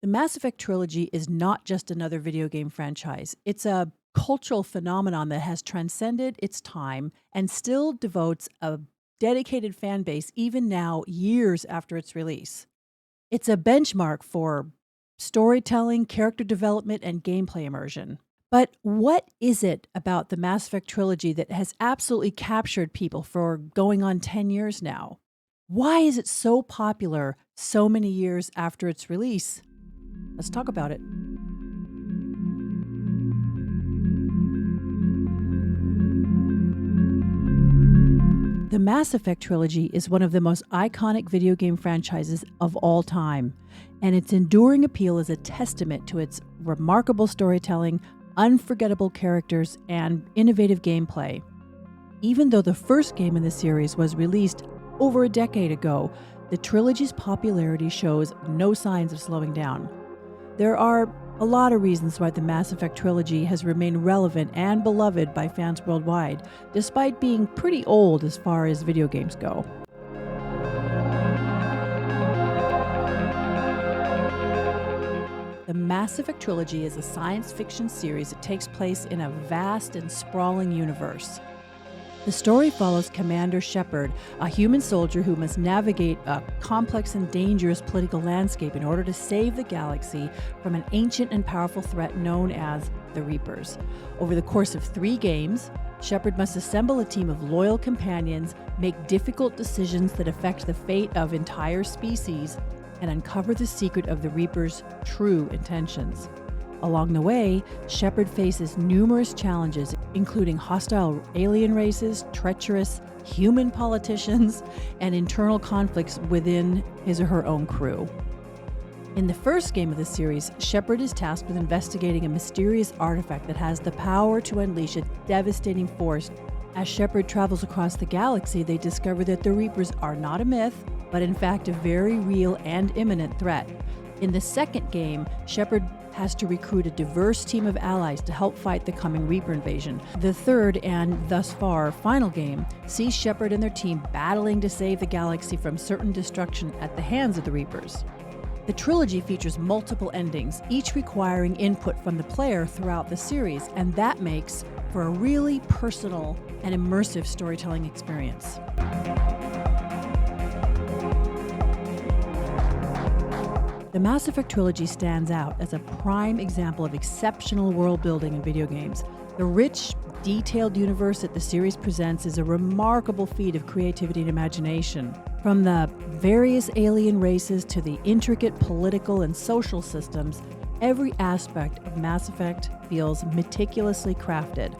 The Mass Effect trilogy is not just another video game franchise. It's a cultural phenomenon that has transcended its time and still devotes a dedicated fan base even now, years after its release. It's a benchmark for storytelling, character development, and gameplay immersion. But what is it about the Mass Effect trilogy that has absolutely captured people for going on 10 years now? Why is it so popular so many years after its release? Let's talk about it. The Mass Effect trilogy is one of the most iconic video game franchises of all time, and its enduring appeal is a testament to its remarkable storytelling, unforgettable characters, and innovative gameplay. Even though the first game in the series was released over a decade ago, the trilogy's popularity shows no signs of slowing down. There are a lot of reasons why the Mass Effect trilogy has remained relevant and beloved by fans worldwide, despite being pretty old as far as video games go. The Mass Effect trilogy is a science fiction series that takes place in a vast and sprawling universe. The story follows Commander Shepard, a human soldier who must navigate a complex and dangerous political landscape in order to save the galaxy from an ancient and powerful threat known as the Reapers. Over the course of 3 games, Shepard must assemble a team of loyal companions, make difficult decisions that affect the fate of entire species, and uncover the secret of the Reapers' true intentions. Along the way, Shepard faces numerous challenges, including hostile alien races, treacherous human politicians, and internal conflicts within his or her own crew. In the first game of the series, Shepard is tasked with investigating a mysterious artifact that has the power to unleash a devastating force. As Shepard travels across the galaxy, they discover that the Reapers are not a myth, but in fact a very real and imminent threat. In the second game, Shepard has to recruit a diverse team of allies to help fight the coming Reaper invasion. The third, and thus far final game, sees Shepard and their team battling to save the galaxy from certain destruction at the hands of the Reapers. The trilogy features multiple endings, each requiring input from the player throughout the series, and that makes for a really personal and immersive storytelling experience. The Mass Effect trilogy stands out as a prime example of exceptional world building in video games. The rich, detailed universe that the series presents is a remarkable feat of creativity and imagination. From the various alien races to the intricate political and social systems, every aspect of Mass Effect feels meticulously crafted.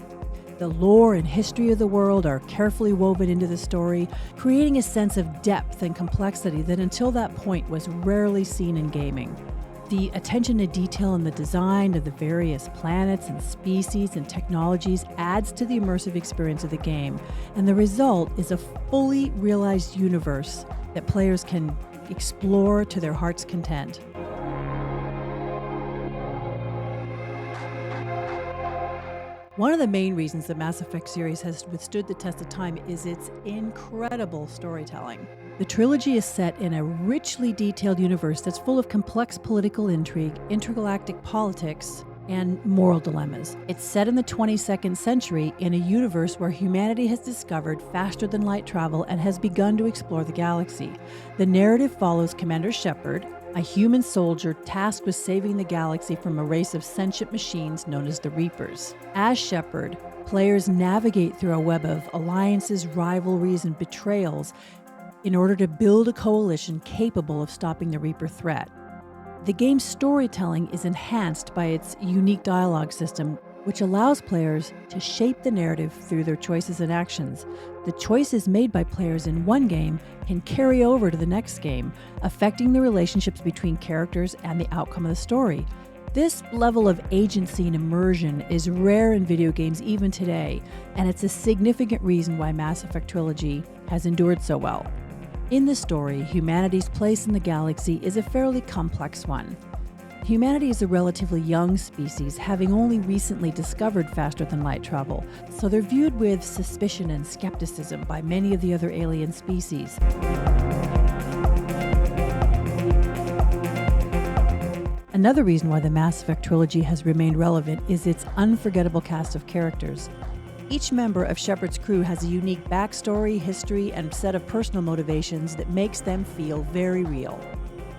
The lore and history of the world are carefully woven into the story, creating a sense of depth and complexity that until that point was rarely seen in gaming. The attention to detail in the design of the various planets and species and technologies adds to the immersive experience of the game, and the result is a fully realized universe that players can explore to their heart's content. One of the main reasons the Mass Effect series has withstood the test of time is its incredible storytelling. The trilogy is set in a richly detailed universe that's full of complex political intrigue, intergalactic politics, and moral dilemmas. It's set in the 22nd century in a universe where humanity has discovered faster-than-light travel and has begun to explore the galaxy. The narrative follows Commander Shepard, a human soldier tasked with saving the galaxy from a race of sentient machines known as the Reapers. As Shepard, players navigate through a web of alliances, rivalries, and betrayals in order to build a coalition capable of stopping the Reaper threat. The game's storytelling is enhanced by its unique dialogue system, which allows players to shape the narrative through their choices and actions. The choices made by players in one game can carry over to the next game, affecting the relationships between characters and the outcome of the story. This level of agency and immersion is rare in video games even today, and it's a significant reason why Mass Effect trilogy has endured so well. In the story, humanity's place in the galaxy is a fairly complex one. Humanity is a relatively young species, having only recently discovered faster-than-light travel, so they're viewed with suspicion and skepticism by many of the other alien species. Another reason why the Mass Effect trilogy has remained relevant is its unforgettable cast of characters. Each member of Shepard's crew has a unique backstory, history, and set of personal motivations that makes them feel very real.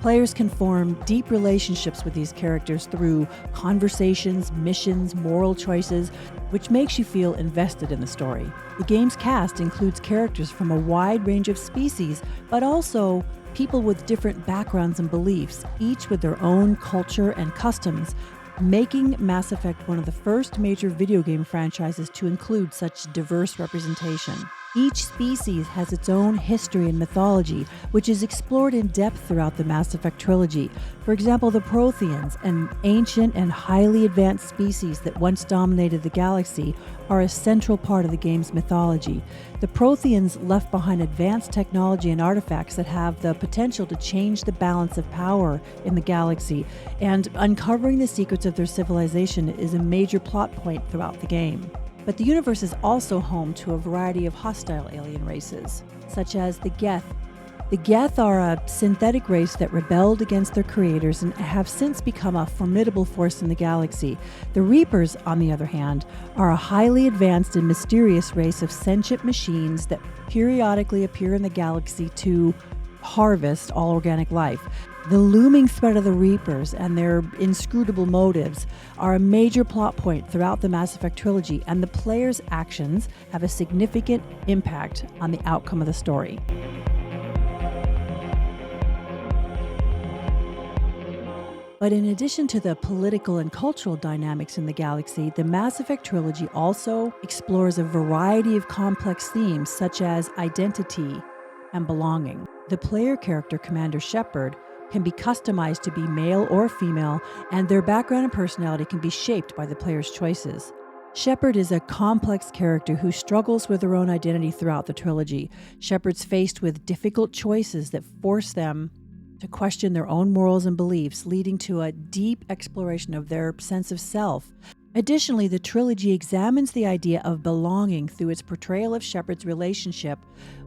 Players can form deep relationships with these characters through conversations, missions, moral choices, which makes you feel invested in the story. The game's cast includes characters from a wide range of species, but also people with different backgrounds and beliefs, each with their own culture and customs, making Mass Effect one of the first major video game franchises to include such diverse representation. Each species has its own history and mythology, which is explored in depth throughout the Mass Effect trilogy. For example, the Protheans, an ancient and highly advanced species that once dominated the galaxy, are a central part of the game's mythology. The Protheans left behind advanced technology and artifacts that have the potential to change the balance of power in the galaxy, and uncovering the secrets of their civilization is a major plot point throughout the game. But the universe is also home to a variety of hostile alien races, such as the Geth. The Geth are a synthetic race that rebelled against their creators and have since become a formidable force in the galaxy. The Reapers, on the other hand, are a highly advanced and mysterious race of sentient machines that periodically appear in the galaxy to harvest all organic life. The looming threat of the Reapers and their inscrutable motives are a major plot point throughout the Mass Effect trilogy, and the player's actions have a significant impact on the outcome of the story. But in addition to the political and cultural dynamics in the galaxy, the Mass Effect trilogy also explores a variety of complex themes such as identity and belonging. The player character, Commander Shepard, can be customized to be male or female, and their background and personality can be shaped by the player's choices. Shepard is a complex character who struggles with their own identity throughout the trilogy. Shepard's faced with difficult choices that force them to question their own morals and beliefs, leading to a deep exploration of their sense of self. Additionally, the trilogy examines the idea of belonging through its portrayal of Shepard's relationship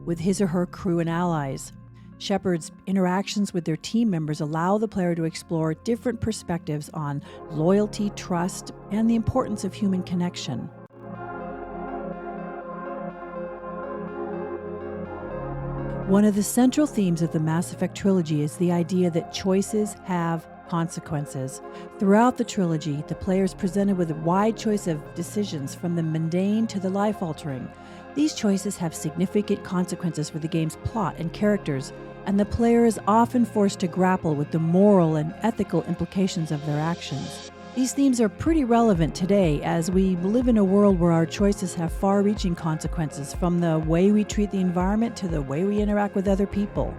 with his or her crew and allies. Shepard's interactions with their team members allow the player to explore different perspectives on loyalty, trust, and the importance of human connection. One of the central themes of the Mass Effect trilogy is the idea that choices have consequences. Throughout the trilogy, the player is presented with a wide choice of decisions, from the mundane to the life-altering. These choices have significant consequences for the game's plot and characters, and the player is often forced to grapple with the moral and ethical implications of their actions. These themes are pretty relevant today, as we live in a world where our choices have far-reaching consequences, from the way we treat the environment to the way we interact with other people.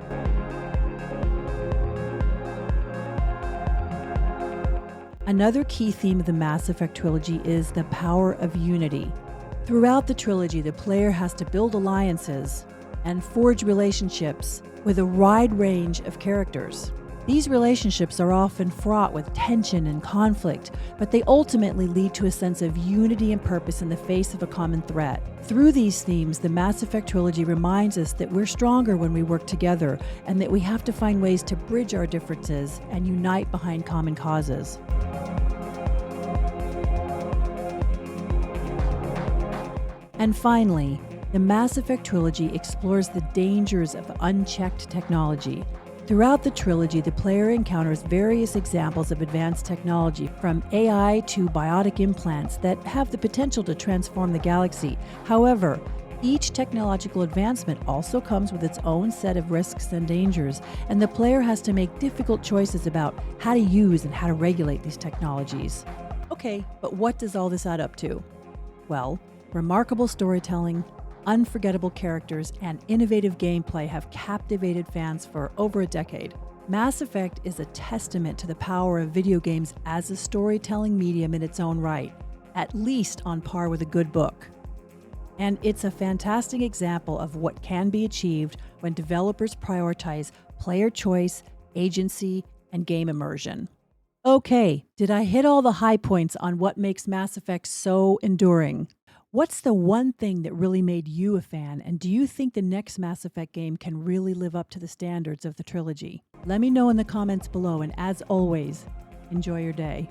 Another key theme of the Mass Effect trilogy is the power of unity. Throughout the trilogy, the player has to build alliances and forge relationships with a wide range of characters. These relationships are often fraught with tension and conflict, but they ultimately lead to a sense of unity and purpose in the face of a common threat. Through these themes, the Mass Effect trilogy reminds us that we're stronger when we work together, and that we have to find ways to bridge our differences and unite behind common causes. And finally, the Mass Effect trilogy explores the dangers of unchecked technology. Throughout the trilogy, the player encounters various examples of advanced technology, from AI to biotic implants that have the potential to transform the galaxy. However, each technological advancement also comes with its own set of risks and dangers, and the player has to make difficult choices about how to use and how to regulate these technologies. Okay, but what does all this add up to? Well, remarkable storytelling, unforgettable characters, and innovative gameplay have captivated fans for over a decade. Mass Effect is a testament to the power of video games as a storytelling medium in its own right, at least on par with a good book. And it's a fantastic example of what can be achieved when developers prioritize player choice, agency, and game immersion. Okay, did I hit all the high points on what makes Mass Effect so enduring? What's the one thing that really made you a fan, and do you think the next Mass Effect game can really live up to the standards of the trilogy? Let me know in the comments below, and as always, Enjoy your day.